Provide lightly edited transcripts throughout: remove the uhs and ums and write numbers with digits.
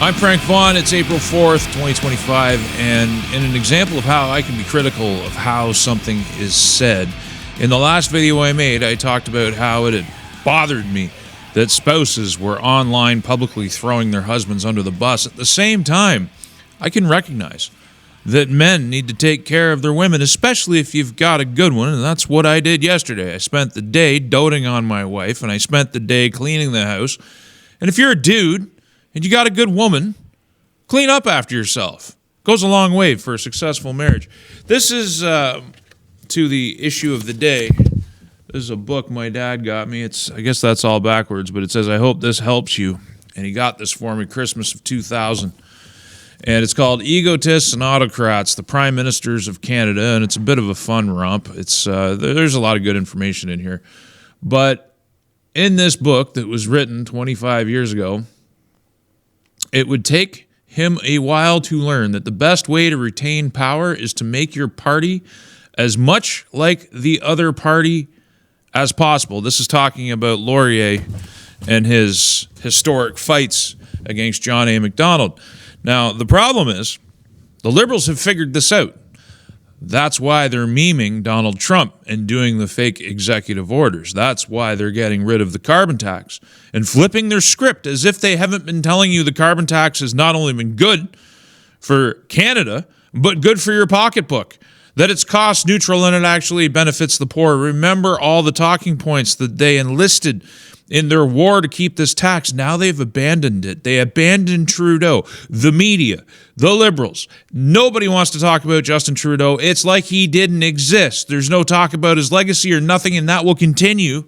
I'm Frank Vaughn. It's April 4th, 2025, and in an example of how I can be critical of how something is said, in the last video I made, I talked about how it had bothered me that spouses were online publicly throwing their husbands under the bus. At the same time, I can recognize that men need to take care of their women, especially if you've got a good one, and that's what I did yesterday. I spent the day doting on my wife, and I spent the day cleaning the house. And if you're a dude and you got a good woman, clean up after yourself. Goes a long way for a successful marriage. This is to the issue of the day. This is a book my dad got me. I guess that's all backwards, but it says, "I hope this helps you." And he got this for me Christmas of 2000. And it's called Egotists and Autocrats, the Prime Ministers of Canada. And it's a bit of a fun romp. There's a lot of good information in here. But in this book that was written 25 years ago, it would take him a while to learn that the best way to retain power is to make your party as much like the other party as possible. This is talking about Laurier and his historic fights against John A. Macdonald. Now, the problem is the Liberals have figured this out. That's why they're memeing Donald Trump and doing the fake executive orders. That's why they're getting rid of the carbon tax and flipping their script as if they haven't been telling you the carbon tax has not only been good for Canada, but good for your pocketbook, that it's cost neutral and it actually benefits the poor. Remember all the talking points that they enlisted in their war to keep this tax. Now they've abandoned it. They abandoned Trudeau, the media, the Liberals. Nobody wants to talk about Justin Trudeau. It's like he didn't exist. There's no talk about his legacy or nothing, and that will continue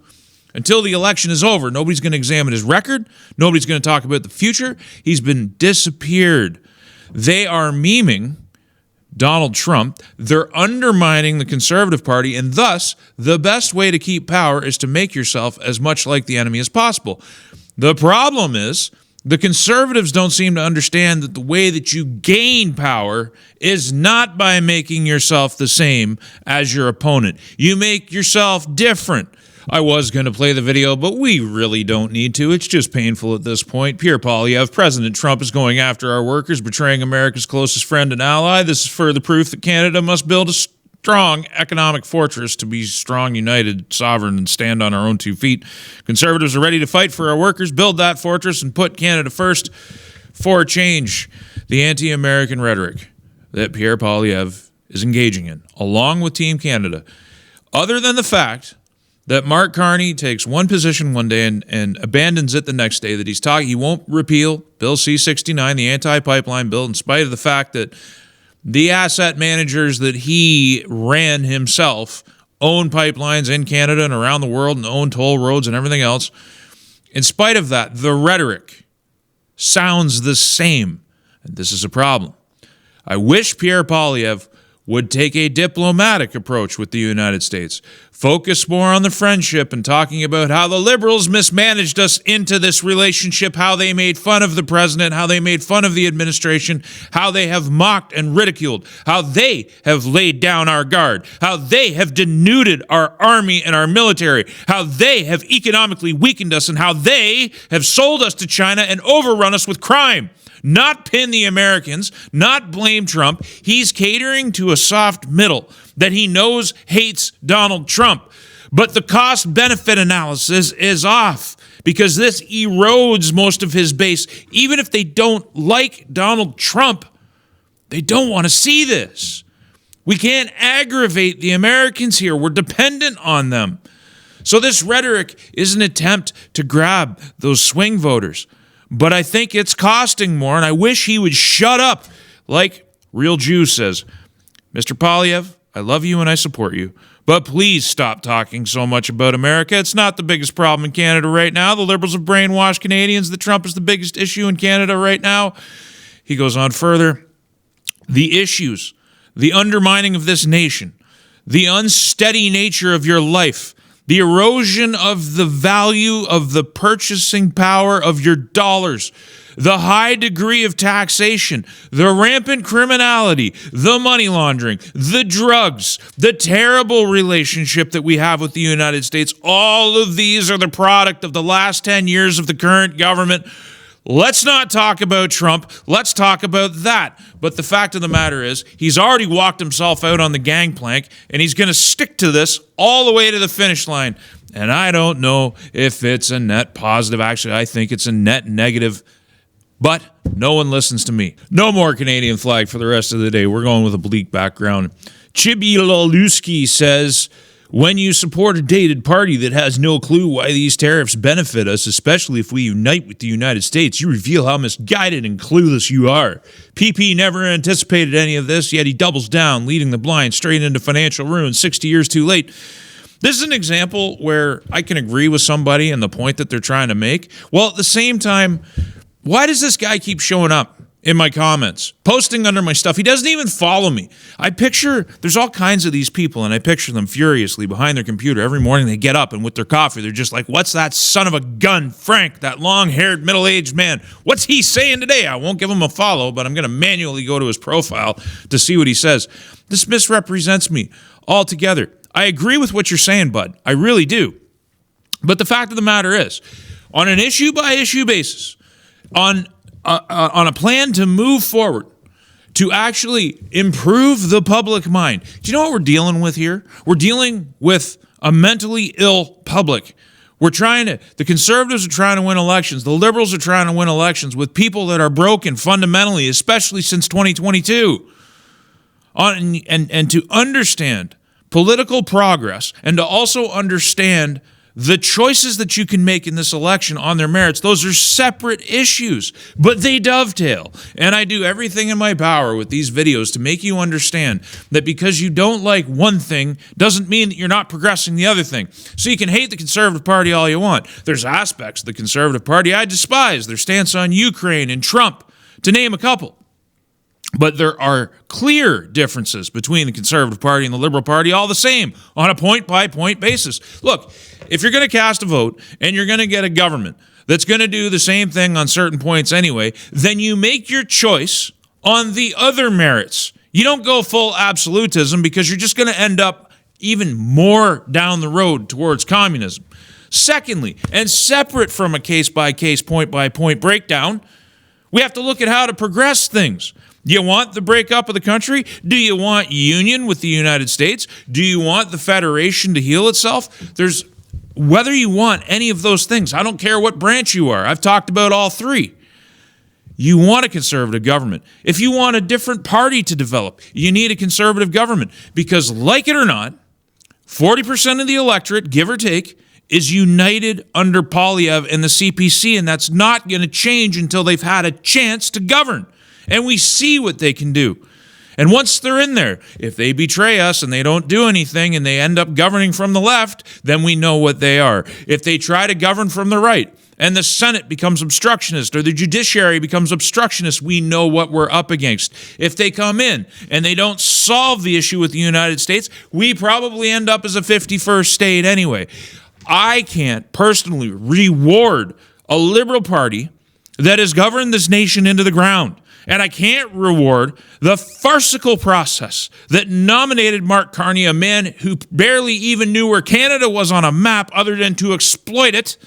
until the election is over. Nobody's going to examine his record. Nobody's going to talk about the future. He's been disappeared. They are memeing Donald Trump. They're undermining the Conservative Party, and thus, the best way to keep power is to make yourself as much like the enemy as possible. The problem is, the Conservatives don't seem to understand that the way that you gain power is not by making yourself the same as your opponent. You make yourself different. I was going to play the video, but we really don't need to. It's just painful at this point. Pierre, Poilievre, President Trump is going after our workers, betraying America's closest friend and ally. This is further proof that Canada must build a strong economic fortress to be strong, united, sovereign, and stand on our own 2 feet. Conservatives are ready to fight for our workers, build that fortress, and put Canada first for a change. The anti-American rhetoric that Pierre Poilievre is engaging in, along with Team Canada, other than the fact that Mark Carney takes one position one day and abandons it the next day, that he won't repeal Bill C-69, the anti-pipeline bill, in spite of the fact that the asset managers that he ran himself own pipelines in Canada and around the world and own toll roads and everything else. In spite of that, the rhetoric sounds the same, and this is a problem. I wish Pierre Poilievre would take a diplomatic approach with the United States. Focus more on the friendship and talking about how the Liberals mismanaged us into this relationship, how they made fun of the president, how they made fun of the administration, how they have mocked and ridiculed, how they have laid down our guard, how they have denuded our army and our military, how they have economically weakened us, and how they have sold us to China and overrun us with crime. Not pin the Americans, not blame Trump. He's catering to a soft middle that he knows hates Donald Trump. But the cost-benefit analysis is off because this erodes most of his base. Even if they don't like Donald Trump, they don't want to see this. We can't aggravate the Americans here. We're dependent on them. So this rhetoric is an attempt to grab those swing voters. But I think it's costing more, and I wish he would shut up. Like Real Jew says, Mr. Poilievre, I love you and I support you, but please stop talking so much about America. It's not the biggest problem in Canada right now. The Liberals have brainwashed Canadians that Trump is the biggest issue in Canada right now. He goes on further. The issues, the undermining of this nation, the unsteady nature of your life, the erosion of the value of the purchasing power of your dollars, the high degree of taxation, the rampant criminality, the money laundering, the drugs, the terrible relationship that we have with the United States, all of these are the product of the last 10 years of the current government Let's not talk about Trump. Let's talk about that. But the fact of the matter is, he's already walked himself out on the gangplank, and he's going to stick to this all the way to the finish line. And I don't know if it's a net positive. Actually, I think it's a net negative. But no one listens to me. No more Canadian flag for the rest of the day. We're going with a bleak background. Chibilaluski says, when you support a dated party that has no clue why these tariffs benefit us, especially if we unite with the United States, you reveal how misguided and clueless you are. PP never anticipated any of this, yet he doubles down, leading the blind straight into financial ruin 60 years too late. This is an example where I can agree with somebody and the point that they're trying to make. Well, at the same time, why does this guy keep showing up in my comments, posting under my stuff? He doesn't even follow me. There's all kinds of these people, and I picture them furiously behind their computer. Every morning they get up, and with their coffee, they're just like, what's that son of a gun, Frank, that long-haired, middle-aged man? What's he saying today? I won't give him a follow, but I'm going to manually go to his profile to see what he says. This misrepresents me altogether. I agree with what you're saying, bud. I really do. But the fact of the matter is, on an issue-by-issue basis, on a plan to move forward, to actually improve the public mind. Do you know what we're dealing with here? We're dealing with a mentally ill public. The conservatives are trying to win elections. The liberals are trying to win elections with people that are broken fundamentally, especially since 2022. And to understand political progress and to also understand the choices that you can make in this election on their merits, those are separate issues, but they dovetail. And I do everything in my power with these videos to make you understand that because you don't like one thing doesn't mean that you're not progressing the other thing. So you can hate the Conservative Party all you want. There's aspects of the Conservative Party I despise, their stance on Ukraine and Trump, to name a couple. But there are clear differences between the Conservative Party and the Liberal Party, all the same, on a point-by-point basis. Look, if you're going to cast a vote and you're going to get a government that's going to do the same thing on certain points anyway, then you make your choice on the other merits. You don't go full absolutism because you're just going to end up even more down the road towards communism. Secondly, and separate from a case-by-case, point-by-point breakdown, we have to look at how to progress things. Do you want the breakup of the country? Do you want union with the United States? Do you want the Federation to heal itself? Whether you want any of those things, I don't care what branch you are. I've talked about all three. You want a conservative government. If you want a different party to develop, you need a conservative government because, like it or not, 40% of the electorate, give or take, is united under Poilievre and the CPC, and that's not going to change until they've had a chance to govern. And we see what they can do. And once they're in there, if they betray us and they don't do anything and they end up governing from the left, then we know what they are. If they try to govern from the right and the Senate becomes obstructionist or the judiciary becomes obstructionist, we know what we're up against. If they come in and they don't solve the issue with the United States, we probably end up as a 51st state anyway. I can't personally reward a liberal party that has governed this nation into the ground. And I can't reward the farcical process that nominated Mark Carney, a man who barely even knew where Canada was on a map other than to exploit it,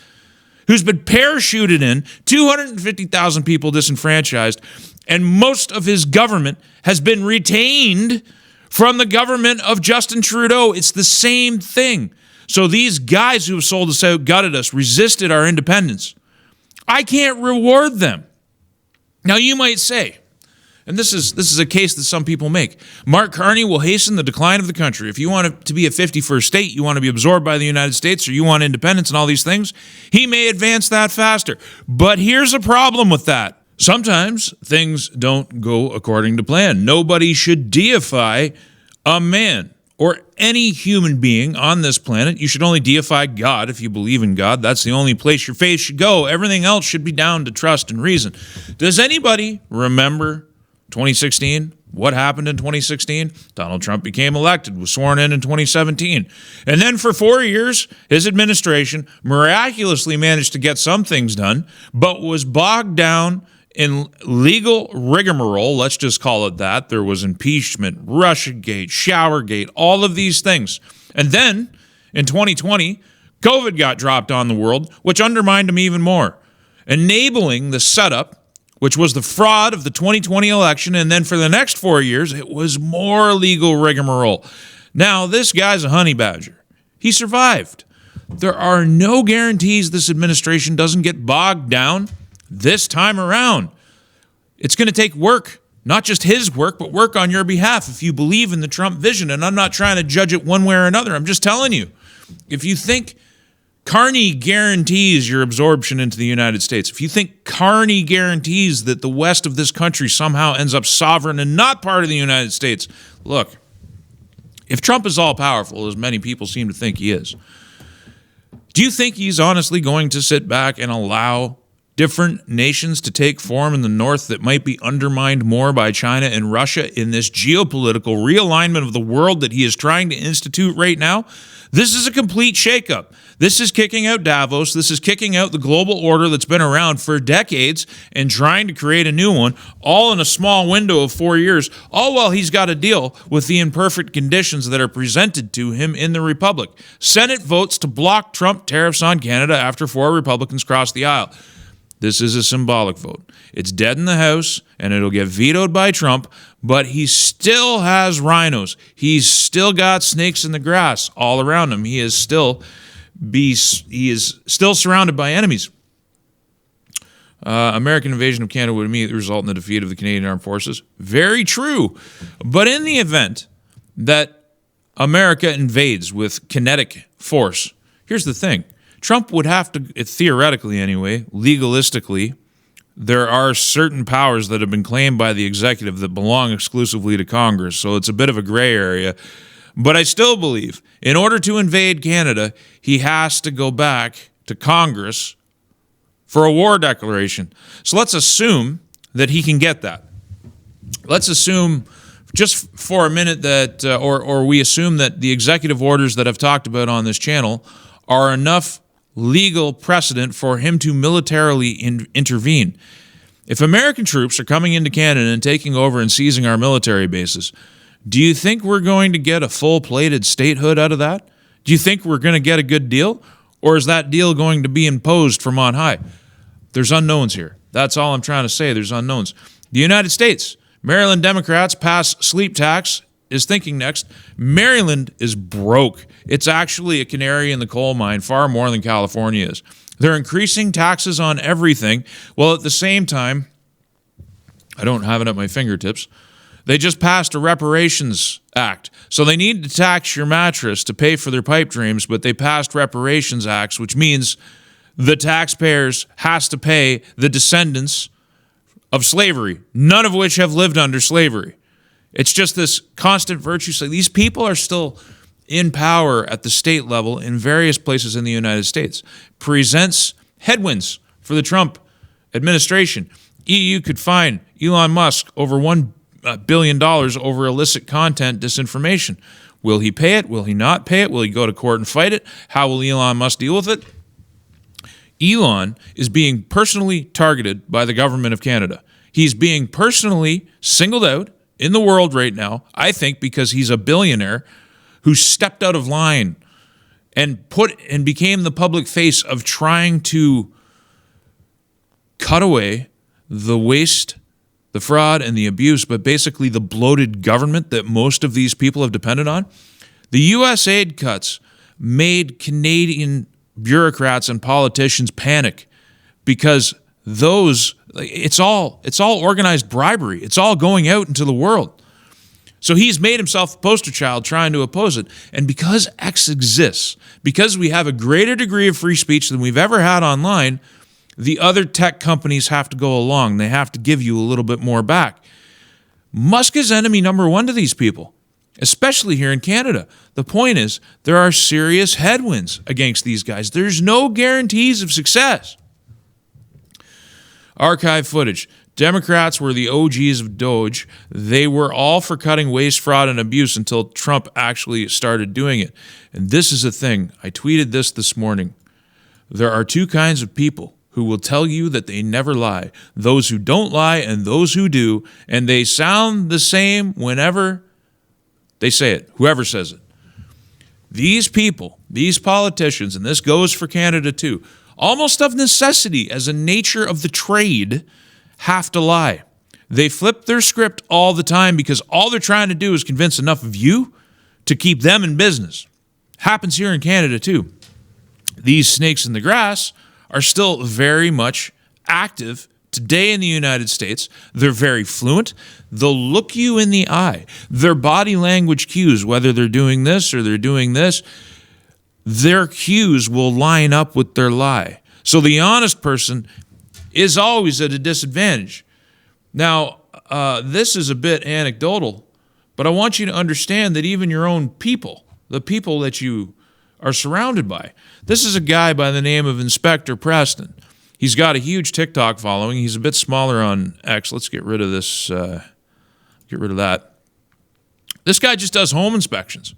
who's been parachuted in, 250,000 people disenfranchised, and most of his government has been retained from the government of Justin Trudeau. It's the same thing. So these guys who have sold us out, gutted us, resisted our independence, I can't reward them. Now you might say, and this is a case that some people make, Mark Carney will hasten the decline of the country. If you want it to be a 51st state, you want to be absorbed by the United States, or you want independence and all these things, he may advance that faster. But here's a problem with that. Sometimes things don't go according to plan. Nobody should deify a man or any human being on this planet. You should only deify God if you believe in God. That's the only place your faith should go. Everything else should be down to trust and reason. Does anybody remember 2016? What happened in 2016? Donald Trump became elected, was sworn in 2017. And then for 4 years, his administration miraculously managed to get some things done, but was bogged down in legal rigmarole, let's just call it that. There was impeachment, Russiagate, Showergate, all of these things. And then, in 2020, COVID got dropped on the world, which undermined him even more. enabling the setup, which was the fraud of the 2020 election, and then for the next 4 years, it was more legal rigmarole. Now, this guy's a honey badger. He survived. There are no guarantees this administration doesn't get bogged down this time around. It's going to take work, not just his work, but work on your behalf if you believe in the Trump vision. And I'm not trying to judge it one way or another. I'm just telling you, if you think Carney guarantees your absorption into the United States, if you think Carney guarantees that the west of this country somehow ends up sovereign and not part of the United States, look, if Trump is all-powerful, as many people seem to think he is, do you think he's honestly going to sit back and allow different nations to take form in the north that might be undermined more by China and Russia in this geopolitical realignment of the world that he is trying to institute right now? This is a complete shakeup. This is kicking out Davos. This is kicking out the global order that's been around for decades and trying to create a new one, all in a small window of 4 years, all while he's got to deal with the imperfect conditions that are presented to him in the Republic. Senate votes to block Trump tariffs on Canada after 4 Republicans cross the aisle. This is a symbolic vote. It's dead in the House, and it'll get vetoed by Trump, but he still has rhinos. He's still got snakes in the grass all around him. He is still surrounded by enemies. American invasion of Canada would immediately result in the defeat of the Canadian Armed Forces. Very true. But in the event that America invades with kinetic force, here's the thing. Trump would have to, theoretically anyway, legalistically, there are certain powers that have been claimed by the executive that belong exclusively to Congress, so it's a bit of a gray area. But I still believe, in order to invade Canada, he has to go back to Congress for a war declaration. So let's assume that he can get that. Let's assume, just for a minute, that, or we assume that the executive orders that I've talked about on this channel are enough legal precedent for him to militarily intervene. If American troops are coming into Canada and taking over and seizing our military bases, do you think we're going to get a full-plated statehood out of that? Do you think we're going to get a good deal? Or is that deal going to be imposed from on high? There's unknowns here. That's all I'm trying to say. There's unknowns. The United States, Maryland Democrats pass sleep tax, is thinking next. Maryland is broke. It's actually a canary in the coal mine, far more than California is. They're increasing taxes on everything, while at the same time, I don't have it at my fingertips, they just passed a reparations act. So they need to tax your mattress to pay for their pipe dreams, but they passed reparations acts, which means the taxpayers has to pay the descendants of slavery, none of which have lived under slavery. It's just this constant virtue. So these people are still in power at the state level in various places in the United States. Presents headwinds for the Trump administration. EU could fine Elon Musk over $1 billion over illicit content disinformation. Will he pay it? Will he not pay it? Will he go to court and fight it? How will Elon Musk deal with it? Elon is being personally targeted by the government of Canada. He's being personally singled out in the world right now, I think, because he's a billionaire who stepped out of line and became the public face of trying to cut away the waste, the fraud, and the abuse, but basically the bloated government that most of these people have depended on. The U.S. aid cuts made Canadian bureaucrats and politicians panic because it's all organized bribery. It's all going out into the world. So he's made himself a poster child trying to oppose it. And because X exists, because we have a greater degree of free speech than we've ever had online, the other tech companies have to go along. They have to give you a little bit more back. Musk is enemy number one to these people, especially here in Canada. The point is, there are serious headwinds against these guys. There's no guarantees of success. Archive footage. Democrats were the OGs of Doge. They were all for cutting waste, fraud, and abuse until Trump actually started doing it. And this is a thing. I tweeted this morning. There are two kinds of people who will tell you that they never lie. Those who don't lie and those who do. And they sound the same whenever they say it, whoever says it. These people, these politicians, and this goes for Canada too, almost of necessity as a nature of the trade, have to lie. They flip their script all the time because all they're trying to do is convince enough of you to keep them in business. Happens here in Canada too. These snakes in the grass are still very much active today in the United States. They're very fluent. They'll look you in the eye. Their body language cues, whether they're doing this or they're doing this, their cues will line up with their lie. So the honest person is always at a disadvantage. Now, this is a bit anecdotal, but I want you to understand that even your own people, the people that you are surrounded by, this is a guy by the name of Inspector Preston. He's got a huge TikTok following. He's a bit smaller on X. Let's get rid of this, get rid of that. This guy just does home inspections.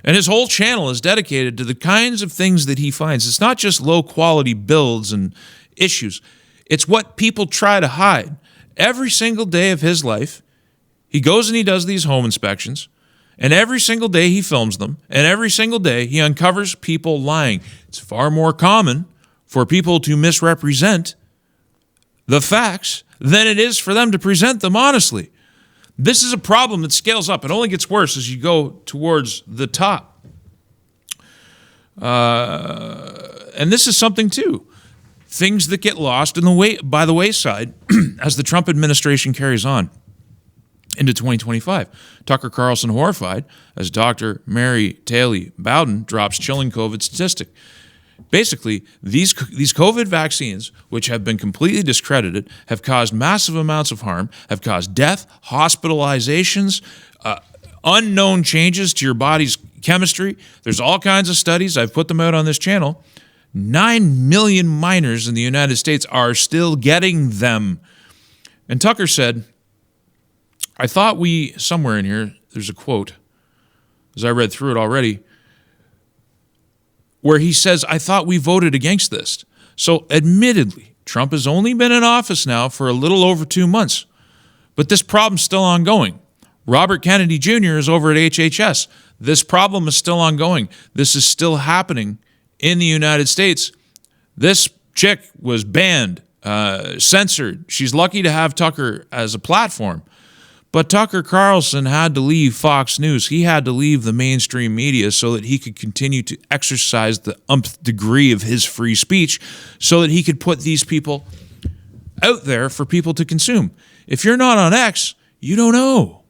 And his whole channel is dedicated to the kinds of things that he finds. It's not just low-quality builds and issues. It's what people try to hide. Every single day of his life, he goes and he does these home inspections, and every single day he films them, and every single day he uncovers people lying. It's far more common for people to misrepresent the facts than it is for them to present them honestly. This is a problem that scales up. It only gets worse as you go towards the top. And this is something too. Things that get lost by the wayside as the Trump administration carries on into 2025. Tucker Carlson horrified as Dr. Mary Taylor Bowden drops chilling COVID statistic. Basically, these COVID vaccines, which have been completely discredited, have caused massive amounts of harm, have caused death, hospitalizations, unknown changes to your body's chemistry. There's all kinds of studies. I've put them out on this channel. 9 million minors in the United States are still getting them. And Tucker said, I thought somewhere in here, there's a quote, as I read through it already, where he says, I thought we voted against this. So admittedly, Trump has only been in office now for a little over 2 months, but this problem's still ongoing. Robert Kennedy Jr. is over at HHS. This problem is still ongoing. This is still happening in the United States. This chick was banned, censored. She's lucky to have Tucker as a platform. But Tucker Carlson had to leave Fox News. He had to leave the mainstream media so that he could continue to exercise the umpth degree of his free speech so that he could put these people out there for people to consume. If you're not on X, you don't know.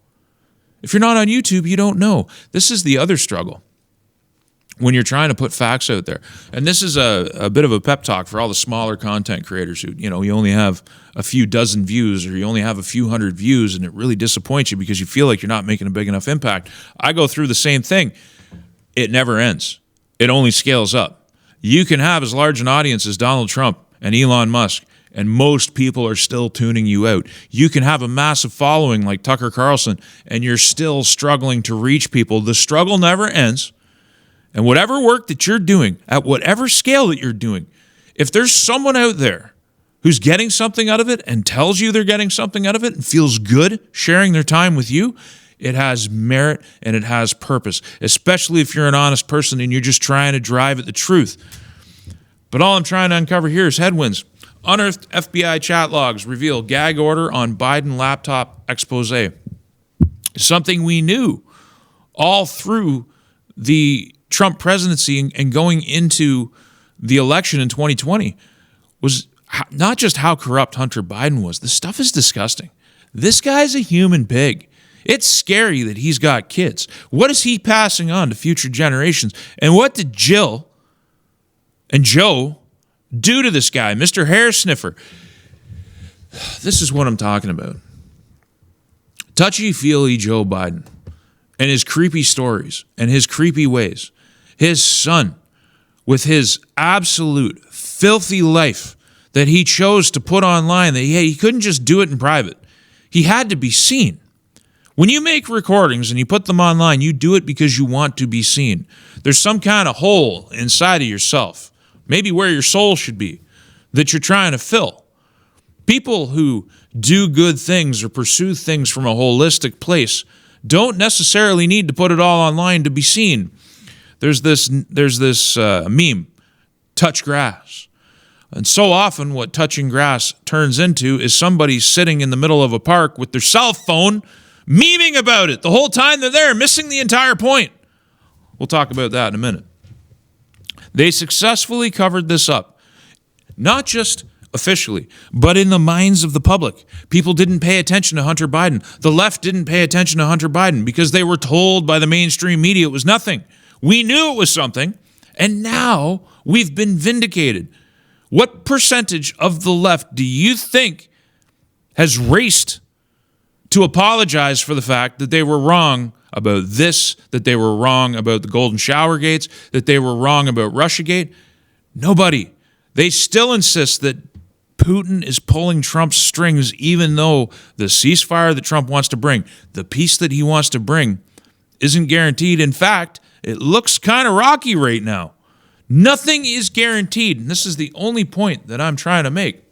If you're not on YouTube, you don't know. This is the other struggle when you're trying to put facts out there. And this is a bit of a pep talk for all the smaller content creators who, you only have a few dozen views or you only have a few hundred views and it really disappoints you because you feel like you're not making a big enough impact. I go through the same thing. It never ends. It only scales up. You can have as large an audience as Donald Trump and Elon Musk, and most people are still tuning you out. You can have a massive following like Tucker Carlson, and you're still struggling to reach people. The struggle never ends. And whatever work that you're doing, at whatever scale that you're doing, if there's someone out there who's getting something out of it and tells you they're getting something out of it and feels good sharing their time with you, it has merit and it has purpose, especially if you're an honest person and you're just trying to drive at the truth. But all I'm trying to uncover here is headwinds. Unearthed FBI chat logs reveal gag order on Biden laptop expose. Something we knew all through the Trump presidency and going into the election in 2020 was not just how corrupt Hunter Biden was. This stuff is disgusting. This guy's a human pig. It's scary that he's got kids. What is he passing on to future generations? And what did Jill and Joe do to this guy, Mr. Hair Sniffer? This is what I'm talking about. Touchy-feely Joe Biden and his creepy stories and his creepy ways. His son, with his absolute filthy life that he chose to put online, that he couldn't just do it in private. He had to be seen. When you make recordings and you put them online, you do it because you want to be seen. There's some kind of hole inside of yourself, maybe where your soul should be, that you're trying to fill. People who do good things or pursue things from a holistic place don't necessarily need to put it all online to be seen. There's this meme, touch grass. And so often what touching grass turns into is somebody sitting in the middle of a park with their cell phone, memeing about it the whole time they're there, missing the entire point. We'll talk about that in a minute. They successfully covered this up, not just officially, but in the minds of the public. People didn't pay attention to Hunter Biden. The left didn't pay attention to Hunter Biden because they were told by the mainstream media it was nothing. We knew it was something, and now we've been vindicated. What percentage of the left do you think has raced to apologize for the fact that they were wrong about this, that they were wrong about the Golden Shower Gates, that they were wrong about Russiagate? Nobody. They still insist that Putin is pulling Trump's strings, even though the ceasefire that Trump wants to bring, the peace that he wants to bring, isn't guaranteed. In fact, it looks kind of rocky right now. Nothing is guaranteed, and this is the only point that I'm trying to make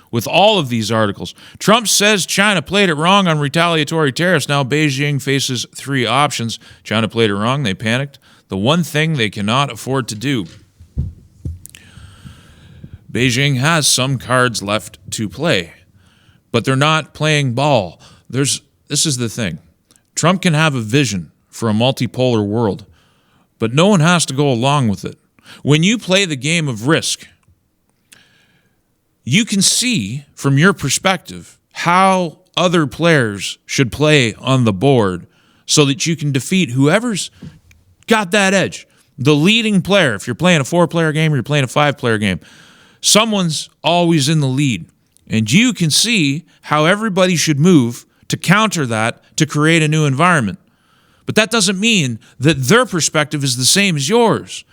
with all of these articles. Trump says China played it wrong on retaliatory tariffs. Now Beijing faces three options. China played it wrong. They panicked. The one thing they cannot afford to do. Beijing has some cards left to play, but they're not playing ball. This is the thing. Trump can have a vision for a multipolar world, but no one has to go along with it. When you play the game of risk, you can see from your perspective how other players should play on the board so that you can defeat whoever's got that edge. The leading player, if you're playing a 4-player game or you're playing a 5-player game, someone's always in the lead. And you can see how everybody should move to counter that, to create a new environment. But that doesn't mean that their perspective is the same as yours.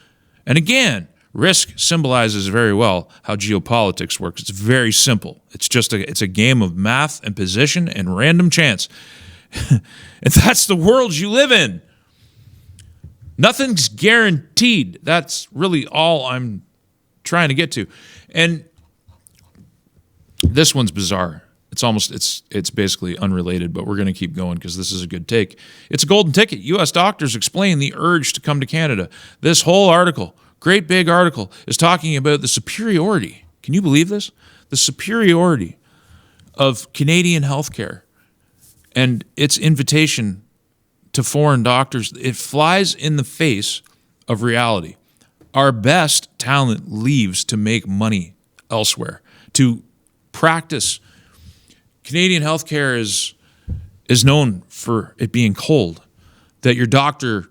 And again, risk symbolizes very well how geopolitics works. It's very simple. It's a game of math and position and random chance. And that's the world you live in. Nothing's guaranteed. That's really all I'm trying to get to. And this one's bizarre. It's basically unrelated, but we're going to keep going because this is a good take. It's a golden ticket. U.S. doctors explain the urge to come to Canada. This whole article, great big article, is talking about the superiority. Can you believe this? The superiority of Canadian healthcare and its invitation to foreign doctors. It flies in the face of reality. Our best talent leaves to make money elsewhere, to practice. Canadian healthcare is known for it being cold, that your doctor,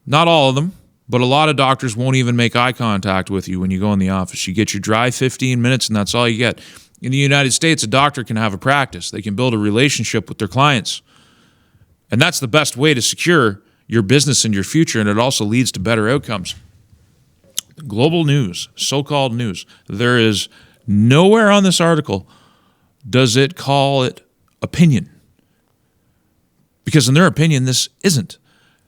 not all of them, but a lot of doctors won't even make eye contact with you when you go in the office. You get your dry 15 minutes and that's all you get. In the United States, a doctor can have a practice. They can build a relationship with their clients. And that's the best way to secure your business and your future, and it also leads to better outcomes. Global news, so-called news. There is nowhere on this article does it call it opinion. Because in their opinion, this isn't.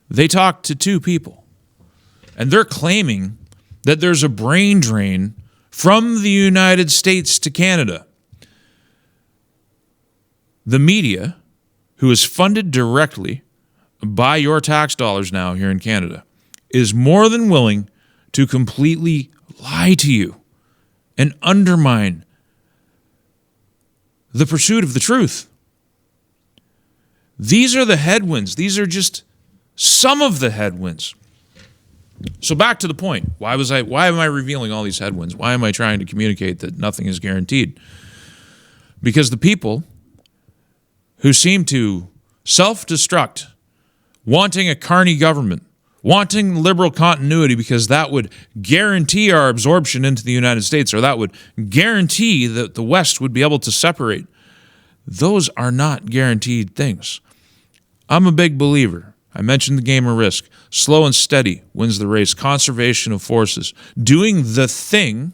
They talked to two people, and they're claiming that there's a brain drain from the United States to Canada. The media, who is funded directly by your tax dollars now here in Canada, is more than willing to completely lie to you and undermine the pursuit of the truth. These are the headwinds. These are just some of the headwinds. So back to the point. Why am I revealing all these headwinds? Why am I trying to communicate that nothing is guaranteed? Because the people who seem to self-destruct, wanting a carny government, wanting liberal continuity because that would guarantee our absorption into the United States, or that would guarantee that the West would be able to separate. Those are not guaranteed things. I'm a big believer. I mentioned the game of risk. Slow and steady wins the race. Conservation of forces. Doing the thing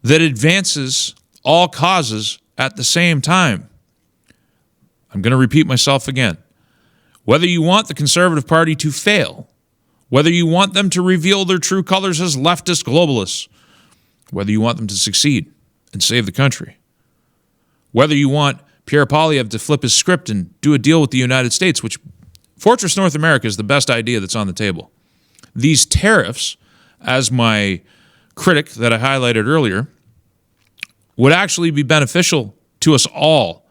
that advances all causes at the same time. I'm going to repeat myself again. Whether you want the Conservative Party to fail, whether you want them to reveal their true colors as leftist globalists, whether you want them to succeed and save the country, whether you want Pierre Poilievre to flip his script and do a deal with the United States, which Fortress North America is the best idea that's on the table. These tariffs, as my critic that I highlighted earlier, would actually be beneficial to us all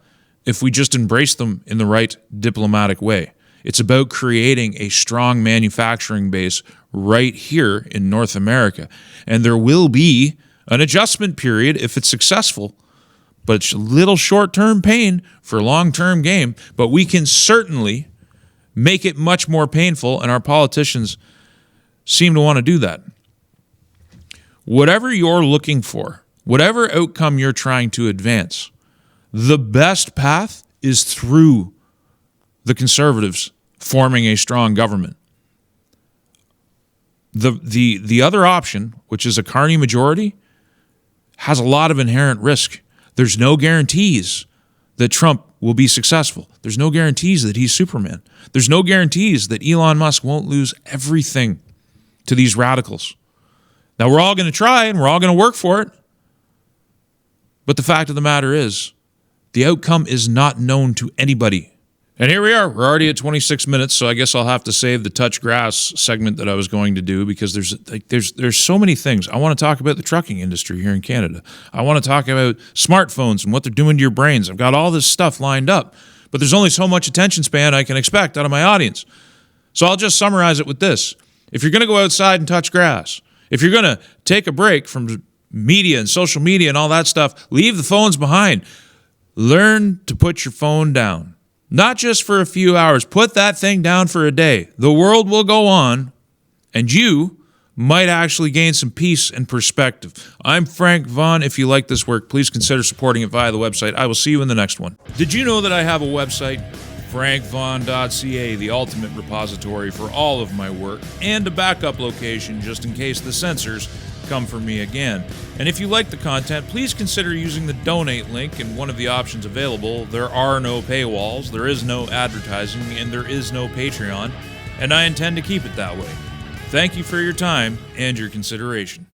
if we just embrace them in the right diplomatic way. It's about creating a strong manufacturing base right here in North America. And there will be an adjustment period if it's successful, but it's a little short-term pain for long-term gain. But we can certainly make it much more painful, and our politicians seem to want to do that. Whatever you're looking for, whatever outcome you're trying to advance, the best path is through the Conservatives forming a strong government. The other option, which is a Carney majority, has a lot of inherent risk. There's no guarantees that Trump will be successful. There's no guarantees that he's Superman. There's no guarantees that Elon Musk won't lose everything to these radicals. Now, we're all going to try and we're all going to work for it. But the fact of the matter is, the outcome is not known to anybody. And here we are. We're already at 26 minutes, so I guess I'll have to save the touch grass segment that I was going to do because there's so many things. I want to talk about the trucking industry here in Canada. I want to talk about smartphones and what they're doing to your brains. I've got all this stuff lined up, but there's only so much attention span I can expect out of my audience. So I'll just summarize it with this. If you're going to go outside and touch grass, if you're going to take a break from media and social media and all that stuff, leave the phones behind. Learn to put your phone down. Not just for a few hours. Put that thing down for a day. The world will go on, and you might actually gain some peace and perspective. I'm Frank Vaughn. If you like this work, please consider supporting it via the website. I will see you in the next one. Did you know that I have a website? frankvaughn.ca, the ultimate repository for all of my work, and a backup location just in case the censors come for me again. And if you like the content, please consider using the donate link in one of the options available. There are no paywalls, there is no advertising, and there is no Patreon, and I intend to keep it that way. Thank you for your time and your consideration.